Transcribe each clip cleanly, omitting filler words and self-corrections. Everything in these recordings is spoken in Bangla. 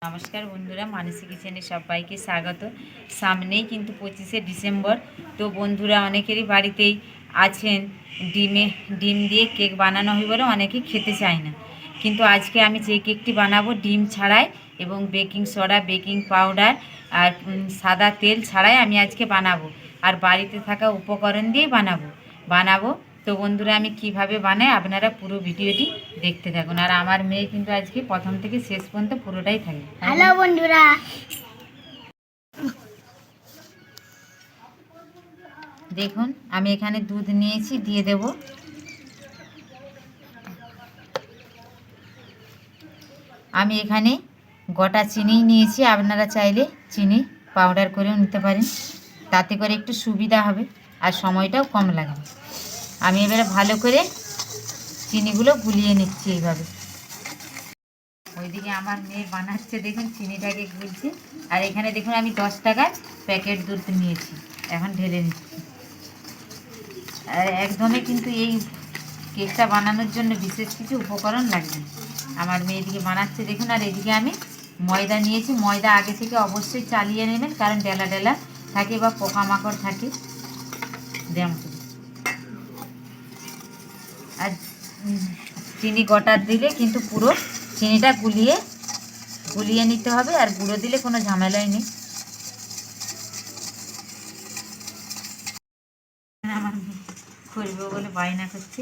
নমস্কার বন্ধুরা, মানসী কিচেনে সবাইকে স্বাগত। সামনেই কিন্তু 25শে ডিসেম্বর। তো বন্ধুরা অনেকেরই বাড়িতেই আছেন ডিম দিয়ে কেক বানানো হয় বলে অনেকেই খেতে চায় না, কিন্তু আজকে আমি যে কেকটি বানাবো ডিম ছাড়াই এবং বেকিং সোডা, বেকিং পাউডার আর সাদা তেল ছাড়াই আমি আজকে বানাবো, আর বাড়িতে থাকা উপকরণ দিয়েই বানাবো। তো বন্ধুরা আমি কিভাবে বানাই আপনারা পুরো ভিডিওটি দেখতে থাকুন। আর আমার মেয়ে কিন্তু আজকে প্রথম থেকে শেষ পর্যন্ত পুরোটাই থাকে। হ্যালো বন্ধুরা, দেখুন আমি এখানে দুধ নিয়েছি, দিয়ে দেব। আমি এখানে গোটা চিনি নিয়েছি, আপনারা চাইলে চিনি পাউডার করেও নিতে পারেন, তাতে করে একটু সুবিধা হবে আর সময়টাও কম লাগবে। আমি এবারে ভালো করে চিনিগুলো গুলিয়ে নিচ্ছি এইভাবে। ওইদিকে আমার মেয়ে বানাচ্ছে, দেখুন চিনিটাকে গুলছে। আর এখানে দেখুন আমি 10 টাকার প্যাকেট দুধ নিয়েছি, এখন ঢেলে নিচ্ছি। আর একদমই কিন্তু এই কেকটা বানানোর জন্য বিশেষ কিছু উপকরণ লাগবে। আমার মেয়ে এদিকে বানাচ্ছে দেখুন। আর এদিকে আমি ময়দা নিয়েছি। ময়দা আগে থেকে অবশ্যই চালিয়ে নেবেন, কারণ ডেলা ডেলা থাকে বা পোকামাকড় থাকে। আর চিনি গোটা দিলে কিন্তু পুরো চিনিটা গুলিয়ে নিতে হবে, আর গুঁড়ো দিলে কোনো ঝামেলাই নেই। আমার করবো বলে বায়না করছে।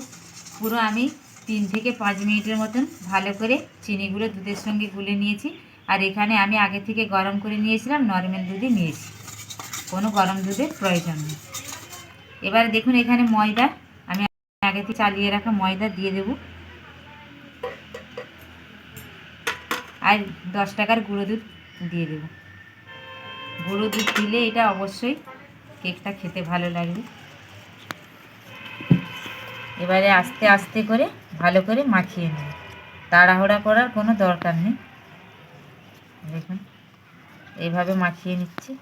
পুরো আমি 3 থেকে 5 মিনিটের মতন ভালো করে চিনিগুলো দুধের সঙ্গে গুলে নিয়েছি। আর এখানে আমি আগে থেকে গরম করে নিয়েছিলাম, নর্মাল দুধই নিয়েছি, কোনো গরম দুধের প্রয়োজন নেই। এবার দেখুন এখানে ময়দা, আমি আগে থেকে চালিয়ে রাখা ময়দা দিয়ে দেব। আর 10 টাকার গুঁড়ো দুধ দিয়ে দেব। গুঁড়ো দুধ দিলে এটা অবশ্যই কেকটা খেতে ভালো লাগবে। এবারে আস্তে আস্তে করে ভালো করে মাখিয়ে নেব, তাড়াহুড়া করার কোনো দরকার নেই। দেখুন এইভাবে মাখিয়ে নিচ্ছি।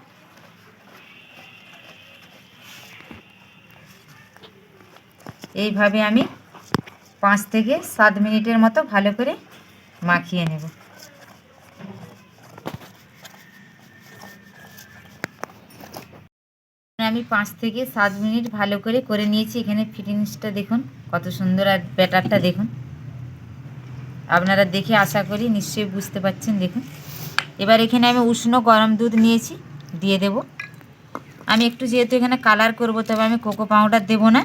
এইভাবে আমি 5 থেকে 7 মিনিটের মতো ভালো করে মাখিয়ে নেব। আমি 5 থেকে 7 মিনিট ভালো করে নিয়েছি। এখানে ফিটিংসটা দেখুন কত সুন্দর, আর ব্যাটারটা দেখুন। আপনারা দেখে আশা করি নিশ্চয়ই বুঝতে পারছেন। দেখুন এবার এখানে আমি উষ্ণ গরম দুধ নিয়েছি, দিয়ে দেব। আমি একটু যেহেতু এখানে কালার করব, তবে আমি কোকো পাউডার দেব না।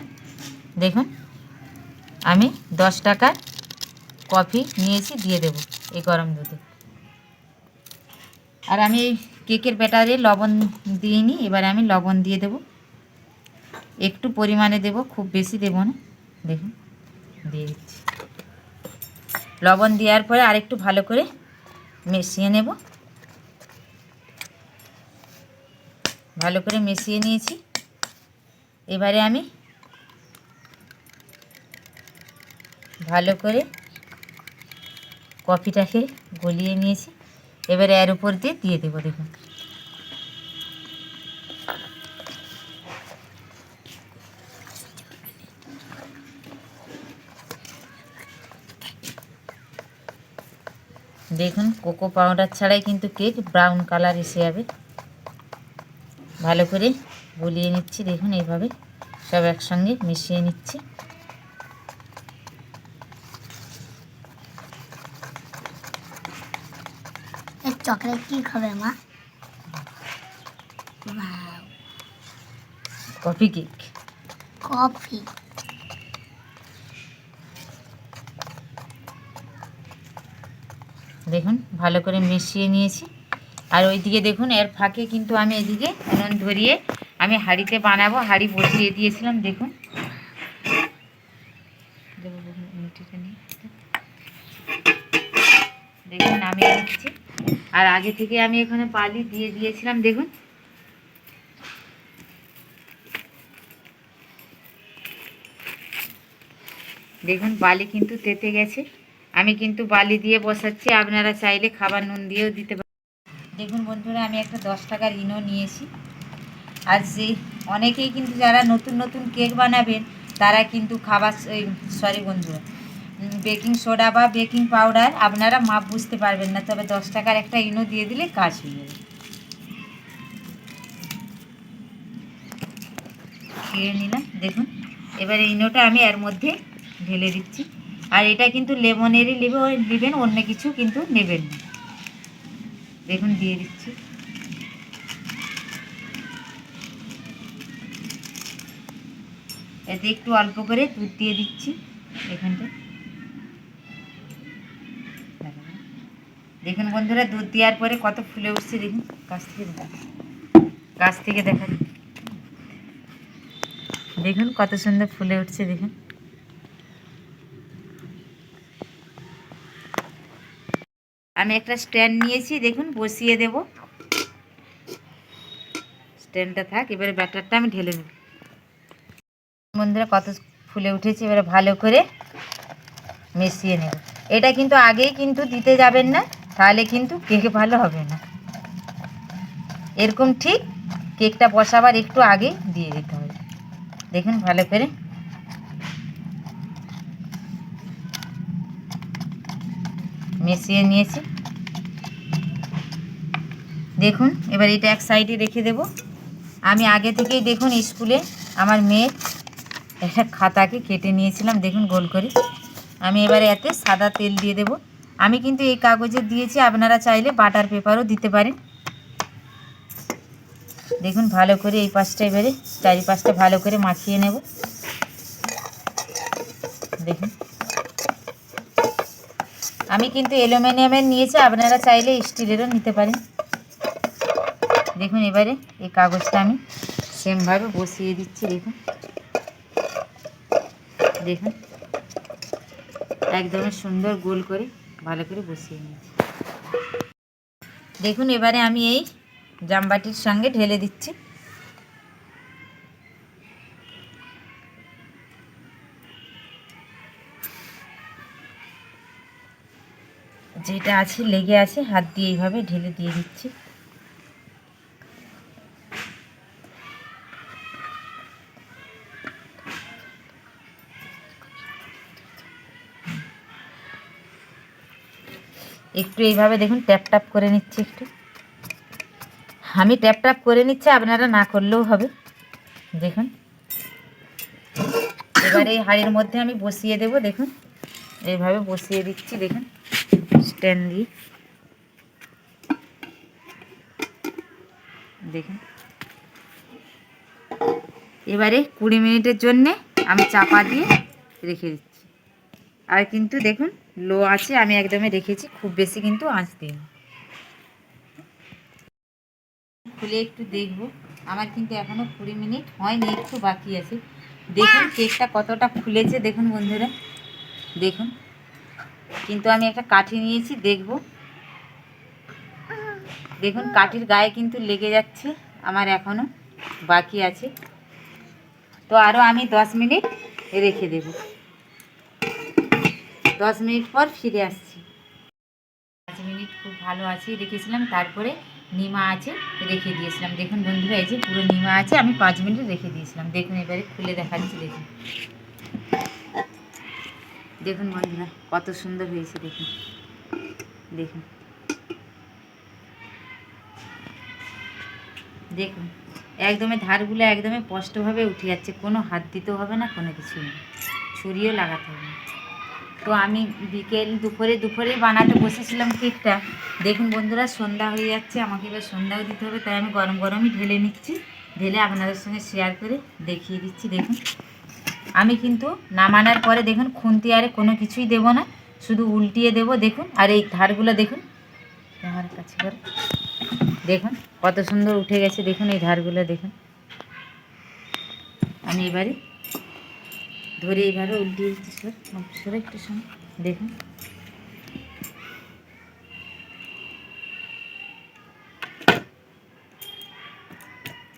দেখুন আমি 10 টাকার কফি নিয়েছি, দিয়ে দেব এই গরম দুধে। আর আমি এই কেকের ব্যাটারে লবণ দিইনি, এবার আমি লবণ দিয়ে দেব। একটু পরিমাণে দেব, খুব বেশি দেব না। দেখুন দিয়ে দিচ্ছি। লবণ দেওয়ার পরে আরেকটু ভালো করে মিশিয়ে নেব। ভালো করে মিশিয়ে নিয়েছি। এবারে আমি ভালো করে কফিটাকে গলিয়ে নিয়েছি, এবারে এর উপর দিয়ে দেবো। দেখুন দেখুন কোকো পাউডার ছাড়াই কিন্তু কেক ব্রাউন কালার এসে যাবে। ভালো করে গলিয়ে নিচ্ছি। দেখুন এইভাবে সব একসঙ্গে মিশিয়ে নিচ্ছি। চকলেট কি খাবে মা? Coffee cake. কফি। দেখুন ভালো করে মিশিয়ে নিয়েছি। আর ওইদিকে দেখুন এর ফাঁকে কিন্তু আমি এদিকে উনুন ধরিয়ে আমি হাঁড়িতে বানাবো, হাঁড়ি বসিয়ে দিয়েছিলাম। দেখুন দেখুন নামিয়ে নিচ্ছি। আর আগে থেকে আমি এখানে বালি দিয়ে দিয়েছিলাম। দেখুন দেখুন বালি কিন্তু তেতে গেছে। আমি কিন্তু বালি দিয়ে বসাচ্ছি, আপনারা চাইলে খাবার নুন দিয়েও দিতে পারেন। দেখুন বন্ধুরা আমি একটা 10 টাকার ইনো নিয়েছি। আর সেই অনেকেই কিন্তু যারা নতুন নতুন কেক বানাবেন তারা কিন্তু বন্ধুরা বেকিং সোডা বা বেকিং পাউডার আপনারা মাপ বুঝতে পারবেন না, তবে 10 টাকার একটা ইনো দিয়ে দিলে কাজ হয়ে যাবে। খেয়ে নিলাম দেখুন। এবার এই ইনোটা আমি এর মধ্যে ঢেলে দিচ্ছি। আর এটা কিন্তু লেমনেরই নেবেন, অন্য কিছু কিন্তু নেবেন না। দেখুন দিয়ে দিচ্ছি। এতে একটু অল্প করে দুধ দিয়ে দিচ্ছি এখানটা। দেখুন বন্ধুরা, দুধ দেওয়ার পরে কত ফুলে উঠছে দেখুন। কাছ থেকে দেখা দেখুন কত সুন্দর ফুলে উঠছে দেখুন। আমি একটা স্ট্যান্ড নিয়েছি দেখুন, বসিয়ে দেব। স্ট্যান্ডটা থাক, এবারে ব্যাটারটা আমি ঢেলে নেব। বন্ধুরা কত ফুলে উঠেছে, এবারে ভালো করে মিশিয়ে নেব। এটা কিন্তু আগেই কিন্তু দিতে যাবেন না, তাহলে কিন্তু কেক ভালো হবে না। এরকম ঠিক কেকটা বসাবার একটু আগেই দিয়ে দিতে হবে। দেখুন ভালো করে মিশিয়ে নিয়েছি দেখুন। এবার এটা এক সাইডে রেখে দেব। আমি আগে থেকেই দেখুন স্কুলে আমার মেয়ের একটা খাতাকে কেটে নিয়েছিলাম দেখুন গোল করে। আমি এবারে এতে সাদা তেল দিয়ে দেব। আমি কিন্তু এই কাগজে দিয়েছি, আপনারা চাইলে বাটার পেপারও দিতে পারেন। দেখুন ভালো করে এই পাশটা এবারে চারিপাশটা ভালো করে মাখিয়ে নেব। দেখুন আমি কিন্তু অ্যালুমিনিয়ামের নিয়েছি, আপনারা চাইলে স্টিলেরও নিতে পারেন। দেখুন এবারে এই কাগজটা আমি সেমভাবে বসিয়ে দিচ্ছি। দেখুন দেখুন একদম সুন্দর গোল করে ভালো করে বসিয়ে নিয়েছি। দেখুন এবারে আমি এই জামবাটির সঙ্গে ঢেলে দিচ্ছি। যেটা আছে লেগে আছে হাত দিয়ে এইভাবে ঢেলে দিয়ে দিচ্ছি। একটু এইভাবে দেখুন ট্যাপ ট্যাপ করে নিচ্ছি। একটু আমি ট্যাপ ট্যাপ করে নিচ্ছি, আপনারা না করলেও হবে। দেখুন এবারে এই হাঁড়ির মধ্যে আমি বসিয়ে দেব। দেখুন এইভাবে বসিয়ে দিচ্ছি দেখুন স্ট্যান্ড দিয়ে। দেখুন এবারে 20 মিনিটের জন্যে আমি চাপা দিয়ে রেখে দিচ্ছি। আর কিন্তু দেখুন লো আছে আমি একদমই রেখেছি, খুব বেশি কিন্তু আঁচ দিই। খুলে একটু দেখব, আমার কিন্তু এখনো 20 মিনিট হয়নি, একটু বাকি আছে। দেখুন কেকটা কতটা ফুলেছে দেখুন বন্ধুরা। দেখুন কিন্তু আমি একটা কাঠি নিয়েছি দেখব। দেখুন কাঠির গায়ে কিন্তু লেগে যাচ্ছে, আমার এখনো বাকি আছে। তো আরও আমি 10 মিনিট রেখে দেব। 10 মিনিট পর ফিরে আসছি। 5 মিনিট খুব ভালো আছে রেখেছিলাম, তারপরে নিমা আছে রেখে দিয়েছিলাম। দেখুন বন্ধুরা এই যে পুরো নিমা আছে, আমি 5 মিনিট রেখে দিয়েছিলাম। দেখুন এবারে খুলে দেখাচ্ছি। দেখুন দেখুন বন্ধুরা কত সুন্দর হয়েছে দেখুন। দেখুন দেখুন একদমই ধারগুলো একদমই স্পষ্টভাবে উঠে যাচ্ছে, কোনো হাত দিতেও হবে না, কোনো কিছু না, ছুরিও লাগাতে হবে না। তো আমি বিকেল দুপুরে বানাতে বসেছিলাম কেকটা। দেখুন বন্ধুরা সন্ধ্যা হয়ে যাচ্ছে, আমাকে এবার সন্ধ্যাও দিতে হবে, তাই আমি গরম গরমই ঢেলে নিচ্ছি। ঢেলে আপনাদের সঙ্গে শেয়ার করে দেখিয়ে দিচ্ছি। দেখুন আমি কিন্তু নামানোর পরে দেখুন খুন্তি আরে কোনো কিছুই দেব না, শুধু উল্টিয়ে দেব। দেখুন আর এই ধারগুলো দেখুন আমার কাছে করে দেখুন কত সুন্দর উঠে গেছে। দেখুন এই ধারগুলো দেখুন। আমি এবারে ধরে এইভাবে উল্টিয়ে দিচ্ছি। সরে একটু সময় দেখুন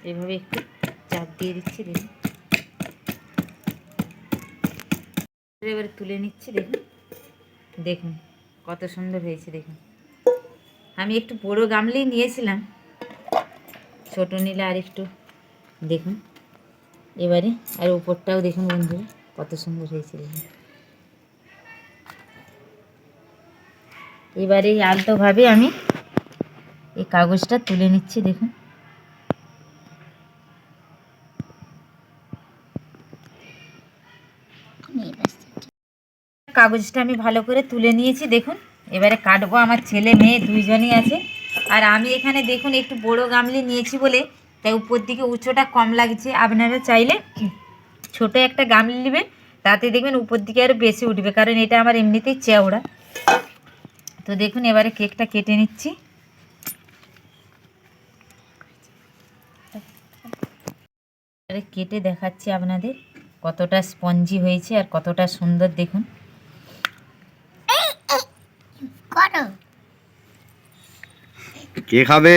এইভাবে একটু চাপ দিয়ে দিচ্ছি। দেখুন এবারে তুলে নিচ্ছি। দেখুন দেখুন কত সুন্দর হয়েছে। দেখুন আমি একটু বড়ো গামলাই নিয়েছিলাম, ছোট নিলে আর একটু। দেখুন এবারে আর উপরটাও দেখুন বন্ধুরা কত সুন্দর হয়েছে। দেখুন এবারে এই আলতোভাবে আমি এই কাগজটা তুলে নিচ্ছি। দেখুন কাগজটা আমি ভালো করে তুলে নিয়েছি। দেখুন এবারে কাটবো। আমার ছেলে মেয়ে দুইজনই আছে। আর আমি এখানে দেখুন একটু বড় গামলি নিয়েছি বলে তাই উপর দিকে উঁচুটা কম লাগছে। আপনারা চাইলে ছোট একটা গামলি নেবেন, তাতে দেখবেন উপর দিকে আরও বেশি উঠবে, কারণ এটা আমার এমনিতেই চেওড়া। তো দেখুন এবারে কেকটা কেটে নিচ্ছি। এবারে কেটে দেখাচ্ছি আপনাদের কতটা স্পঞ্জি হয়েছে আর কতটা সুন্দর। দেখুন করো। কে খাবে?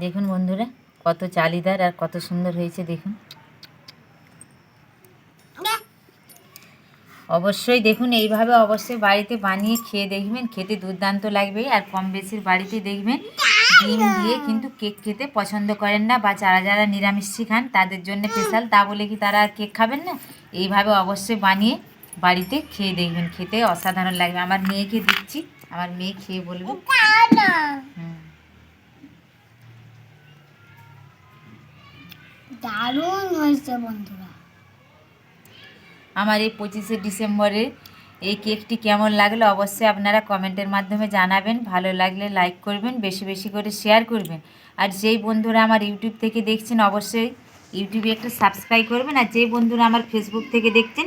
দেখুন বন্ধুরা কত চালিদার আর কত সুন্দর হয়েছে। দেখুন অবশ্যই দেখুন এইভাবে অবশ্যই বাড়িতে বানিয়ে খেয়ে দেখবেন, খেতে দুর্দান্ত লাগবে। আর কম বেশির বাড়িতে দেখবেন ডিম দিয়ে কিন্তু কেক খেতে পছন্দ করেন না, বা যারা যারা নিরামিষই খান তাদের জন্য স্পেশাল, তা বলে কি তারা আর কেক খাবেন না? এইভাবে অবশ্যই বানিয়ে বাড়িতে খেয়ে দেখবেন, খেতে অসাধারণ লাগবে। আমার মেয়েকে দিচ্ছি, আমার মেয়ে খেয়ে বলবে। দারুণ হয়েছে বন্ধুরা। আমার এই 25শে ডিসেম্বরের এই কেকটি কেমন লাগলো অবশ্যই আপনারা কমেন্টের মাধ্যমে জানাবেন। ভালো লাগলে লাইক করবেন, বেশি বেশি করে শেয়ার করবেন। আর যেই বন্ধুরা আমার ইউটিউব থেকে দেখছেন অবশ্যই ইউটিউবে একটা সাবস্ক্রাইব করবেন। আর যেই বন্ধুরা আমার ফেসবুক থেকে দেখছেন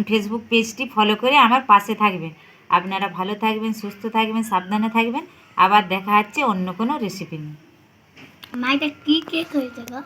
ফেসবুক পেজটি ফলো করে আমার পাশে থাকবেন। আপনারা ভালো থাকবেন, সুস্থ থাকবেন, সাবধানে থাকবেন। আবার দেখা হচ্ছে অন্য কোনো রেসিপি নিয়ে। আমার এটা কি কেক হয়েছে গো?